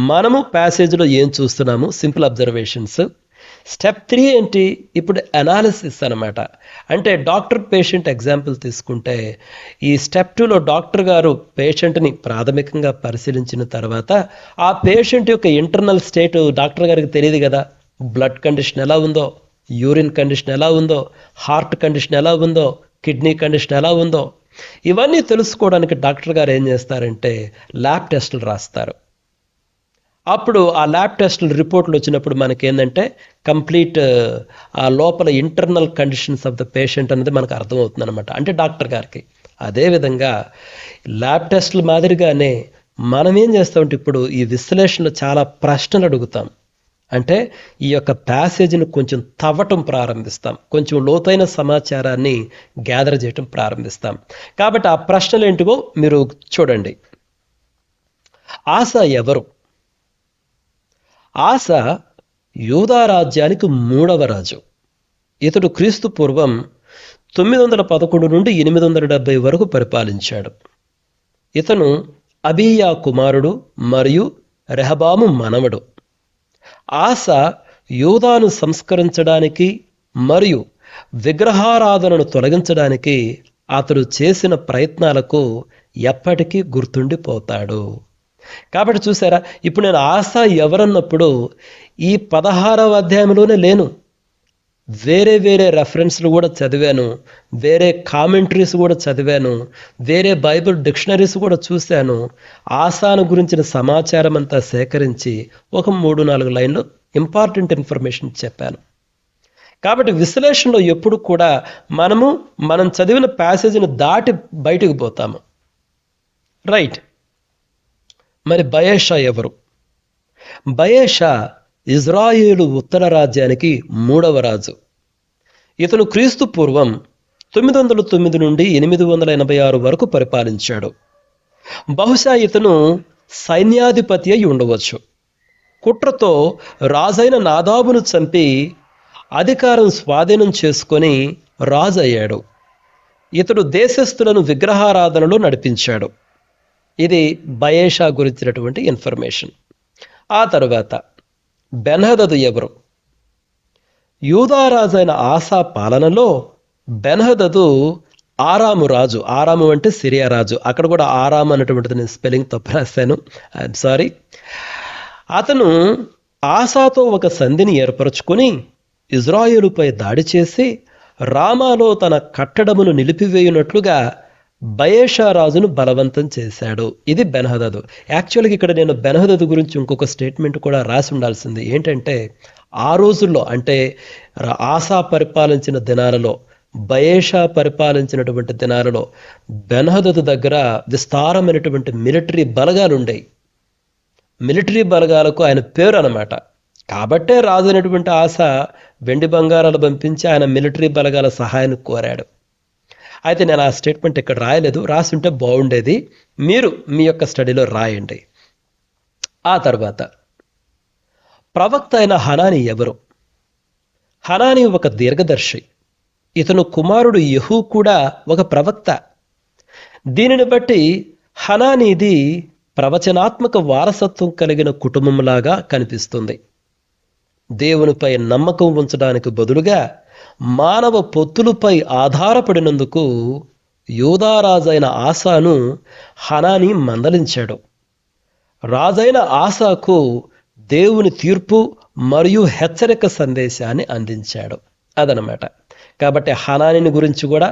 మనము ప్యాసేజ్లో ఏం చూస్తున్నాము, సింపుల్ అబ్జర్వేషన్స్. స్టెప్ 3 ఏంటి? ఇప్పుడు అనాలిసిస్ అనమాట. అంటే డాక్టర్ పేషెంట్ ఎగ్జాంపుల్ తీసుకుంటే, ఈ స్టెప్ 2లో డాక్టర్ గారు పేషెంట్ని ప్రాథమికంగా పరిశీలించిన తర్వాత ఆ పేషెంట్ యొక్క ఇంటర్నల్ స్టేట్ డాక్టర్ గారికి తెలియదు కదా. బ్లడ్ కండిషన్ ఎలా ఉందో, యూరిన్ కండిషన్ ఎలా ఉందో, హార్ట్ కండిషన్ ఎలా ఉందో, కిడ్నీ కండిషన్ ఎలా ఉందో, ఇవన్నీ తెలుసుకోవడానికి డాక్టర్ గారు ఏం చేస్తారంటే ల్యాబ్ టెస్టులు రాస్తారు. అప్పుడు ఆ ల్యాబ్ టెస్టులు రిపోర్ట్లు వచ్చినప్పుడు మనకేంటంటే కంప్లీట్ ఆ లోపల internal conditions of the patient అనేది మనకు అర్థమవుతుంది అనమాట, అంటే డాక్టర్ గారికి. అదేవిధంగా ల్యాబ్ టెస్టుల మాదిరిగానే మనం ఏం చేస్తామంటే ఇప్పుడు ఈ విశ్లేషణలో చాలా ప్రశ్నలు అడుగుతాం. అంటే ఈ యొక్క ప్యాసేజీని కొంచెం తవ్వటం ప్రారంభిస్తాం, కొంచెం లోతైన సమాచారాన్ని గ్యాదర్ చేయటం ప్రారంభిస్తాం. కాబట్టి ఆ ప్రశ్నలు ఏంటివో మీరు చూడండి. ఆస ఎవరు? ఆస యూదా రాజ్యానికి 3వ రాజు. ఇతడు క్రీస్తు పూర్వం 911 నుండి 870 వరకు పరిపాలించాడు. ఇతను అబీయా కుమారుడు మరియు రెహబాము మనవడు. ఆస యూదాను సంస్కరించడానికి మరియు విగ్రహారాధనను తొలగించడానికి అతడు చేసిన ప్రయత్నాలకు ఎప్పటికీ గుర్తుండిపోతాడు. కాబట్టి చూసారా, ఇప్పుడు నేను ఆస ఎవరన్నప్పుడు ఈ 16వ అధ్యాయంలోనే లేను, వేరే వేరే రెఫరెన్స్లు కూడా చదివాను, వేరే కామెంటరీస్ కూడా చదివాను, వేరే బైబిల్ డిక్షనరీస్ కూడా చూశాను. ఆసాను గురించిన సమాచారం అంతా సేకరించి ఒక 3-4 లైన్లు ఇంపార్టెంట్ ఇన్ఫర్మేషన్ చెప్పాను. కాబట్టి విశ్లేషణలో ఎప్పుడు కూడా మనం చదివిన ప్యాసేజీని దాటి బయటకు పోతాము. రైట్, మరి బయేషా ఎవరు? బయేషా ఇజ్రాయేలు ఉత్తర రాజ్యానికి 3వ రాజు. ఇతను క్రీస్తు పూర్వం 909 నుండి 886 వరకు పరిపాలించాడు. బహుశా ఇతను సైన్యాధిపతి అయి ఉండవచ్చు. కుట్రతో రాజైన నాదాబును చంపి అధికారం స్వాధీనం చేసుకొని రాజు అయ్యాడు. ఇతడు దేశస్థులను విగ్రహారాధనలో నడిపించాడు. ఇది బయేషా గురించినటువంటి ఇన్ఫర్మేషన్. ఆ తరువాత బెన్హదదు ఎవరు? యూదారాజైన ఆసా పాలనలో బెన్హదదు ఆరాము రాజు. ఆరాము అంటే సిరియా రాజు. అక్కడ కూడా ఆరాము అన్నటువంటిది నేను స్పెల్లింగ్ తప్పు రాశాను, ఐఎమ్ సారీ. అతను ఆసాతో ఒక సంధిని ఏర్పరచుకొని ఇజ్రాయేలుపై దాడి చేసి రామాలో తన కట్టడమును నిలిపివేయునట్లుగా బయేషా రాజును బలవంతం చేశాడు. ఇది బెన్హదదు. యాక్చువల్గా ఇక్కడ నేను బెన్హదదు గురించి ఇంకొక స్టేట్మెంట్ కూడా రాసి ఉండాల్సింది. ఏంటంటే ఆ రోజుల్లో, అంటే ఆసా పరిపాలించిన దినాలలో, బయేషా పరిపాలించినటువంటి దినాలలో బెన్హదదు దగ్గర విస్తారమైనటువంటి మిలిటరీ బలగాలు ఉండేవి. మిలిటరీ బలగాలకు ఆయన పేరు అన్నమాట. కాబట్టే రాజు అయినటువంటి ఆస వెండి బంగారాలు పంపించి ఆయన మిలిటరీ బలగాల సహాయాన్ని కోరాడు. అయితే నేను ఆ స్టేట్మెంట్ ఇక్కడ రాయలేదు, రాసుంటే బాగుండేది. మీరు మీ యొక్క స్టడీలో రాయండి. ఆ తర్వాత ప్రవక్త అయిన హనాని ఎవరు? హనాని ఒక దీర్ఘదర్శి. ఇతను కుమారుడు యెహూ కూడా ఒక ప్రవక్త. దీనిని బట్టి హనానీది ప్రవచనాత్మక వారసత్వం కలిగిన కుటుంబంలాగా కనిపిస్తుంది. దేవునిపై నమ్మకం ఉంచడానికి బదులుగా మానవ పొత్తులపై ఆధారపడినందుకు యూదారాజైన ఆసాను హనాని మందలించాడు. రాజైన ఆసాకు దేవుని తీర్పు మరియు హెచ్చరిక సందేశాన్ని అందించాడు. అదనమాట. కాబట్టి హనానిని గురించి కూడా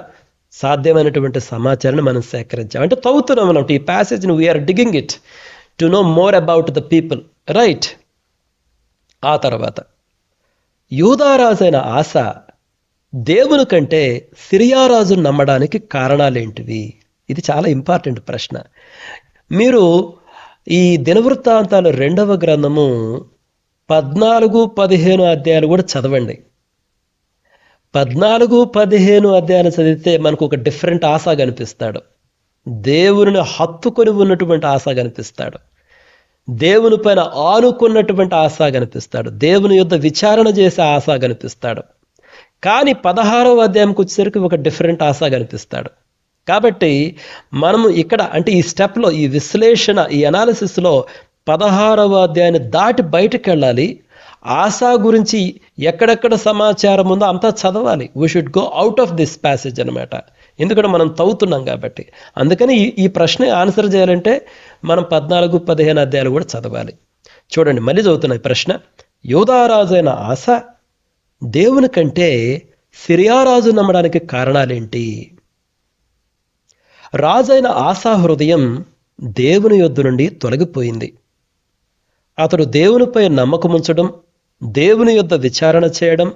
సాధ్యమైనటువంటి సమాచారాన్ని మనం సేకరించాం. అంటే తవ్వుతున్నాం మనం ఈ ప్యాసేజ్ని, we are digging it to know more about the people, right. ఆ తర్వాత యూదారాజైన ఆస దేవుని కంటే సిరియారాజును నమ్మడానికి కారణాలేంటివి? ఇది చాలా ఇంపార్టెంట్ ప్రశ్న. మీరు ఈ దినవృత్తాంతాలు 2వ గ్రంథము 14-15 అధ్యాయాలు కూడా చదవండి. 14-15 అధ్యాయాలు చదివితే మనకు ఒక డిఫరెంట్ ఆశ కనిపిస్తాడు. దేవుని హత్తుకొని ఉన్నటువంటి ఆశ కనిపిస్తాడు. దేవుని పైన ఆనుకున్నటువంటి ఆశ కనిపిస్తాడు. దేవుని యుద్ధ విచారణ చేసే ఆశ కనిపిస్తాడు. కానీ 16వ అధ్యాయంకి వచ్చేసరికి ఒక డిఫరెంట్ ఆశ కనిపిస్తాడు. కాబట్టి మనము ఇక్కడ అంటే ఈ స్టెప్లో, ఈ విశ్లేషణ, ఈ అనాలిసిస్లో 16వ అధ్యాయాన్ని దాటి బయటకు వెళ్ళాలి. ఆశా గురించి ఎక్కడెక్కడ సమాచారం ఉందో అంతా చదవాలి. We should go out of this passage అనమాట. ఎందుకంటే మనం తవ్వుతున్నాం కాబట్టి. అందుకని ఈ ప్రశ్న ఆన్సర్ చేయాలంటే మనం 14-15 అధ్యాయాలు కూడా చదవాలి. చూడండి, మళ్ళీ చదువుతున్నాయి ప్రశ్న. యూదారాజైన ఆస దేవుని కంటే సిరియారాజు నమ్మడానికి కారణాలేంటి? రాజైన ఆసా హృదయం దేవుని యొద్ద నుండి తొలగిపోయింది. అతడు దేవునిపై నమ్మకముంచడం, దేవుని యొద్ద విచారణ చేయడం,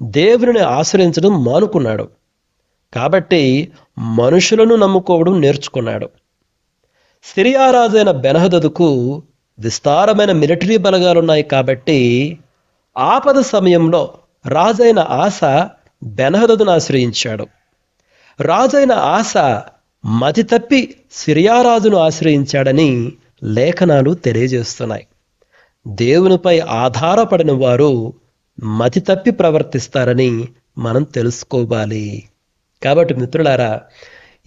దేవుని ఆశ్రయించడం మానుకున్నాడు. కాబట్టి మనుషులను నమ్ముకోవడం నేర్చుకున్నాడు. సిరియారాజైన బెన్హదదుకు విస్తారమైన మిలిటరీ బలగాలున్నాయి. కాబట్టి ఆపద సమయంలో రాజైన ఆస బెన్హదదును ఆశ్రయించాడు. రాజైన ఆస మతి తప్పి సిరియారాజును ఆశ్రయించాడని లేఖనాలు తెలియజేస్తున్నాయి. దేవునిపై ఆధారపడిన వారు మతి తప్పి ప్రవర్తిస్తారని మనం తెలుసుకోవాలి. కాబట్టి మిత్రులారా,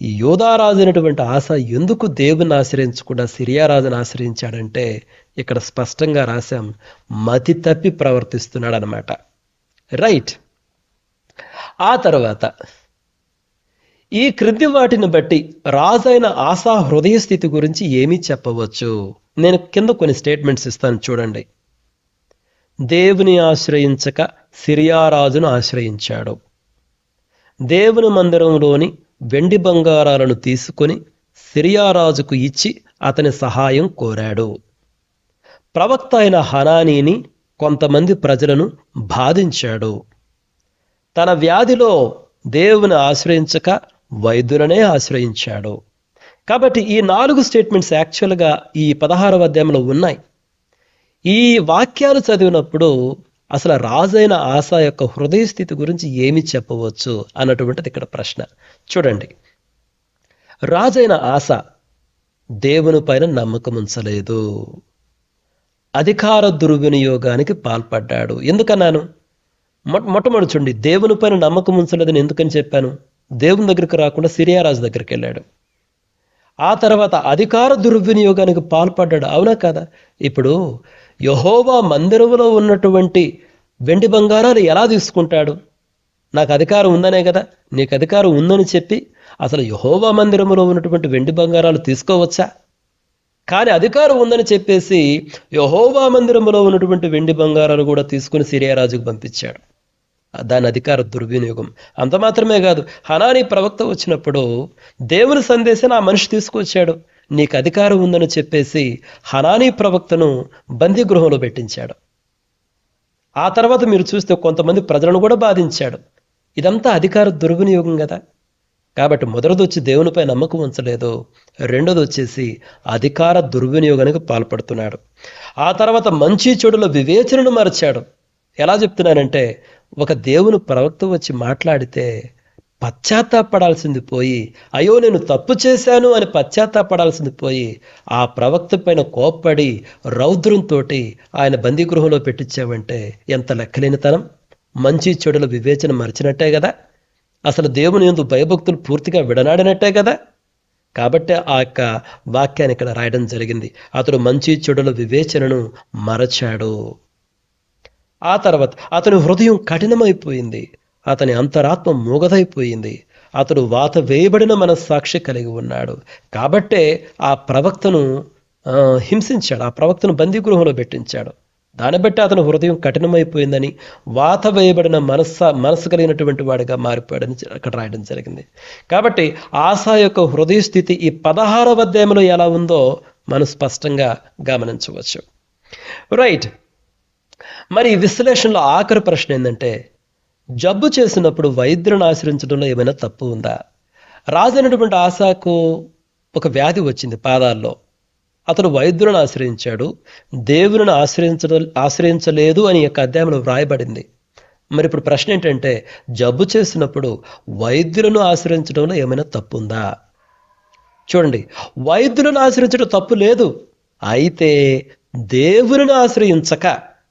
ఈ యోధారాజు అయినటువంటి ఆశ ఎందుకు దేవుని ఆశ్రయించకుండా సిరియారాజును ఆశ్రయించాడంటే ఇక్కడ స్పష్టంగా రాశాం, మతి తప్పి ప్రవర్తిస్తున్నాడు అనమాట. రైట్. ఆ తర్వాత ఈ క్రింది వాటిని బట్టి రాజైన ఆసా హృదయ స్థితి గురించి ఏమీ చెప్పవచ్చు? నేను కింద కొన్ని స్టేట్మెంట్స్ ఇస్తాను, చూడండి. దేవుని ఆశ్రయించక సిరియారాజును ఆశ్రయించాడు. దేవుని మందిరంలోని వెండి బంగారాలను తీసుకొని సిరియారాజుకు ఇచ్చి అతని సహాయం కోరాడు. ప్రవక్త అయిన హనానీని కొంతమంది ప్రజలను బాధించాడు. తన వ్యాధిలో దేవుని ఆశ్రయించక వైద్యులనే ఆశ్రయించాడు. కాబట్టి ఈ 4 స్టేట్మెంట్స్ యాక్చువల్గా ఈ 16వ అధ్యాయంలో ఉన్నాయి. ఈ వాక్యాలు చదివినప్పుడు అసలు రాజైన ఆసా యొక్క హృదయ స్థితి గురించి ఏమి చెప్పవచ్చు అన్నటువంటిది ఇక్కడ ప్రశ్న. చూడండి, రాజైన ఆస దేవుని పైన నమ్మకం ఉంచలేదు, అధికార దుర్వినియోగానికి పాల్పడ్డాడు. ఎందుకన్నాను? మొట్టమొదటి చూడండి, దేవుని పైన నమ్మకం ఉంచలేదని ఎందుకని చెప్పాను? దేవుని దగ్గరికి రాకుండా సిరియారాజు దగ్గరికి వెళ్ళాడు. ఆ తర్వాత అధికార దుర్వినియోగానికి పాల్పడ్డాడు. అవునా కదా? ఇప్పుడు యెహోవా మందిరంలో ఉన్నటువంటి వెండి బంగారాలు ఎలా తీసుకుంటాడు? నాకు అధికారం ఉందనే కదా. నీకు అధికారం ఉందని చెప్పి అసలు యెహోవా మందిరంలో ఉన్నటువంటి వెండి బంగారాలు తీసుకోవచ్చా? కానీ అధికారం ఉందని చెప్పేసి యెహోవా మందిరంలో ఉన్నటువంటి వెండి బంగారాలు కూడా తీసుకుని సిరియారాజుకు పంపించాడు. దాని అధికార దుర్వినియోగం. అంత మాత్రమే కాదు, హనానీ ప్రవక్త వచ్చినప్పుడు దేవుని సందేశాన్ని ఆ మనిషి తీసుకొచ్చాడు. నీకు అధికారం ఉందని చెప్పేసి హనానీ ప్రవక్తను బందీ గృహంలో పెట్టించాడు. ఆ తర్వాత మీరు చూస్తే కొంతమంది ప్రజలను కూడా బాధించాడు. ఇదంతా అధికార దుర్వినియోగం కదా. కాబట్టి మొదటిది వచ్చి దేవునిపై నమ్మకం ఉంచలేదు, రెండోది వచ్చేసి అధికార దుర్వినియోగానికి పాల్పడుతున్నాడు. ఆ తర్వాత మంచి చెడుల వివేచనను మరచాడు. ఎలా చెప్తున్నానంటే, ఒక దేవుని ప్రవక్త వచ్చి మాట్లాడితే పశ్చాత్తాపడాల్సింది పోయి, అయ్యో నేను తప్పు చేశాను అని పశ్చాత్తాపడాల్సింది పోయి, ఆ ప్రవక్త పైన కోప్పడి రౌద్రంతో ఆయన బందీగృహంలో పెట్టించావంటే ఎంత లెక్కలేనితనం! మంచి చెడుల వివేచన మరిచినట్టే కదా. అసలు దేవుని యందు భయభక్తులు పూర్తిగా విడనాడినట్టే కదా. కాబట్టి ఆ యొక్క వాక్యాన్ని ఇక్కడ రాయడం జరిగింది. అతడు మంచి చెడుల వివేచనను మరచాడు. ఆ తర్వాత అతని హృదయం కఠినమైపోయింది, అతని అంతరాత్మ మూగదైపోయింది, అతడు వాత వేయబడిన మనస్సాక్షి కలిగి ఉన్నాడు. కాబట్టే ఆ ప్రవక్తను హింసించాడు, ఆ ప్రవక్తను బందీగృహంలో పెట్టించాడు. దాన్ని బట్టి అతని హృదయం కఠినమైపోయిందని, వాత వేయబడిన మనస్సు కలిగినటువంటి వాడిగా మారిపోయాడని అక్కడ రాయడం జరిగింది. కాబట్టి ఆసా యొక్క హృదయ స్థితి ఈ 16వ అధ్యాయంలో ఎలా ఉందో మనం స్పష్టంగా గమనించవచ్చు. రైట్. మరి ఈ విశ్లేషణలో ఆఖరి ప్రశ్న ఏంటంటే, జబ్బు చేసినప్పుడు వైద్యులను ఆశ్రయించడంలో ఏమైనా తప్పు ఉందా? రాజైనటువంటి ఆసాకు ఒక వ్యాధి వచ్చింది పాదాల్లో. అతడు వైద్యులను ఆశ్రయించాడు, దేవుని ఆశ్రయించలేదు అని యొక్క అధ్యాయంలో వ్రాయబడింది. మరి ఇప్పుడు ప్రశ్న ఏంటంటే, జబ్బు చేసినప్పుడు వైద్యులను ఆశ్రయించడంలో ఏమైనా తప్పు ఉందా? చూడండి, వైద్యులను ఆశ్రయించడం తప్పు లేదు. అయితే దేవుని ఆశ్రయించక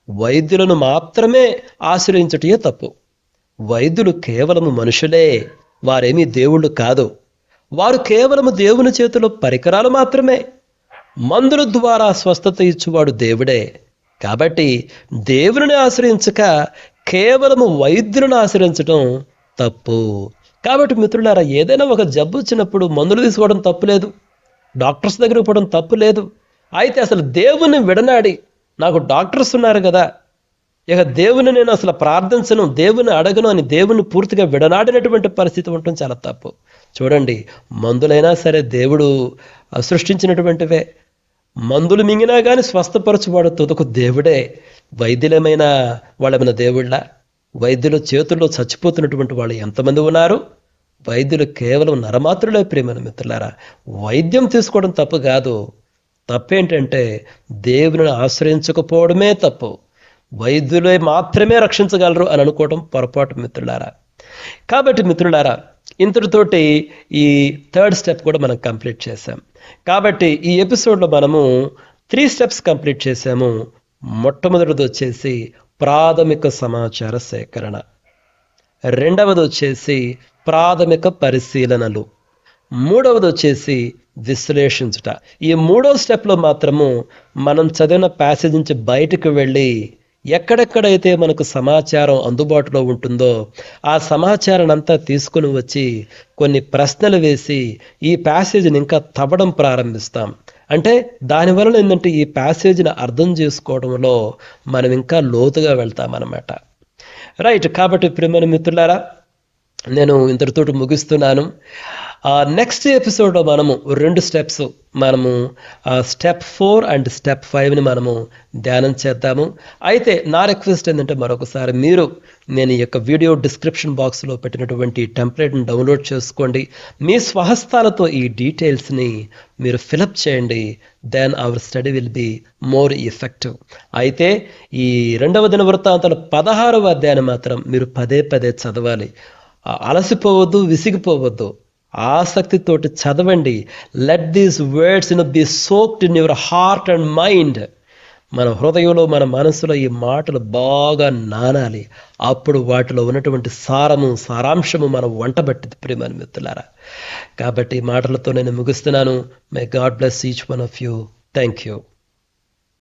వైద్యులను మాత్రమే ఆశ్రయించటే తప్పు. వైద్యులు కేవలము మనుషులే, వారేమీ దేవుళ్ళు కాదు. వారు కేవలము దేవుని చేతిలో పరికరాలు మాత్రమే. మందుల ద్వారా స్వస్థత ఇచ్చువాడు దేవుడే. కాబట్టి దేవుని ఆశ్రయించక కేవలము వైద్యులను ఆశ్రయించడం తప్పు. కాబట్టి మిత్రులారా, ఏదైనా ఒక జబ్బు వచ్చినప్పుడు మందులు తీసుకోవడం తప్పు లేదు, డాక్టర్స్ దగ్గరికి పోవడం తప్పు లేదు. అయితే అసలు దేవుని విడనాడి, నాకు డాక్టర్స్ ఉన్నారు కదా, ఇక దేవుని నేను అసలు ప్రార్థించను, దేవుని అడగను అని దేవుని పూర్తిగా విడనాడినటువంటి పరిస్థితి ఉండటం చాలా తప్పు. చూడండి, మందులైనా సరే దేవుడు సృష్టించినటువంటివే. మందులు మింగినా కానీ స్వస్థపరచువాడు తుదకు దేవుడే. వైద్యులమైనా వాళ్ళేమైనా దేవుళ్ళ? వైద్యుల చేతుల్లో చచ్చిపోతున్నటువంటి వాళ్ళు ఎంతమంది ఉన్నారు? వైద్యులు కేవలం నరమాత్రులే. ప్రియమైన మిత్రులారా, వైద్యం తీసుకోవడం తప్పు కాదు. తప్పేంటంటే దేవుని ఆశ్రయించకపోవడమే తప్పు. వైద్యులే మాత్రమే రక్షించగలరు అని అనుకోవడం పొరపాటు మిత్రులారా. కాబట్టి మిత్రులారా, ఇంతటితోటి ఈ 3rd స్టెప్ కూడా మనం కంప్లీట్ చేసాం. కాబట్టి ఈ ఎపిసోడ్లో మనము 3 స్టెప్స్ కంప్లీట్ చేసాము. మొట్టమొదటిది వచ్చేసి ప్రాథమిక సమాచార సేకరణ, రెండవది వచ్చేసి ప్రాథమిక పరిశీలనలు, మూడవది వచ్చేసి విశ్లేషించుట. ఈ 3వ స్టెప్లో మాత్రము మనం చదివిన ప్యాసేజ్ నుంచి బయటకు వెళ్ళి ఎక్కడెక్కడైతే మనకు సమాచారం అందుబాటులో ఉంటుందో ఆ సమాచారాన్ని అంతా తీసుకుని వచ్చి కొన్ని ప్రశ్నలు వేసి ఈ ప్యాసేజ్ని ఇంకా తవ్వడం ప్రారంభిస్తాం. అంటే దానివల్ల ఏంటంటే ఈ ప్యాసేజ్ని అర్థం చేసుకోవడంలో మనం ఇంకా లోతుగా వెళ్తామన్నమాట. రైట్. కాబట్టి ప్రియమైన మిత్రులారా, నేను ఇంతటితోటి ముగిస్తున్నాను. నెక్స్ట్ ఎపిసోడ్లో మనము 2 స్టెప్స్, మనము స్టెప్ 4 అండ్ స్టెప్ 5ని మనము ధ్యానం చేద్దాము. అయితే నా రిక్వెస్ట్ ఏంటంటే, మరొకసారి మీరు నేను ఈ యొక్క వీడియో డిస్క్రిప్షన్ బాక్స్లో పెట్టినటువంటి టెంప్లెట్ని డౌన్లోడ్ చేసుకోండి. మీ స్వహస్తాలతో ఈ డీటెయిల్స్ని మీరు ఫిలప్ చేయండి. Then our study will be more effective. అయితే ఈ 2వ దినవృత్తాంతాలు 16వ అధ్యాయాన్ని మాత్రం మీరు పదే పదే చదవాలి. అలసిపోవద్దు, విసిగిపోవద్దు, ఆసక్తితోటి చదవండి. Let these words be soaked in your heart and mind. మన హృదయంలో, మన మనసులో ఈ మాటలు బాగా నానాలి. అప్పుడు వాటిలో ఉన్నటువంటి సారాంశము మన వంట పట్టింది ప్రియమైన మిత్రులారా. కాబట్టి ఈ మాటలతో నేను ముగిస్తున్నాను. May God bless each one of you. Thank you.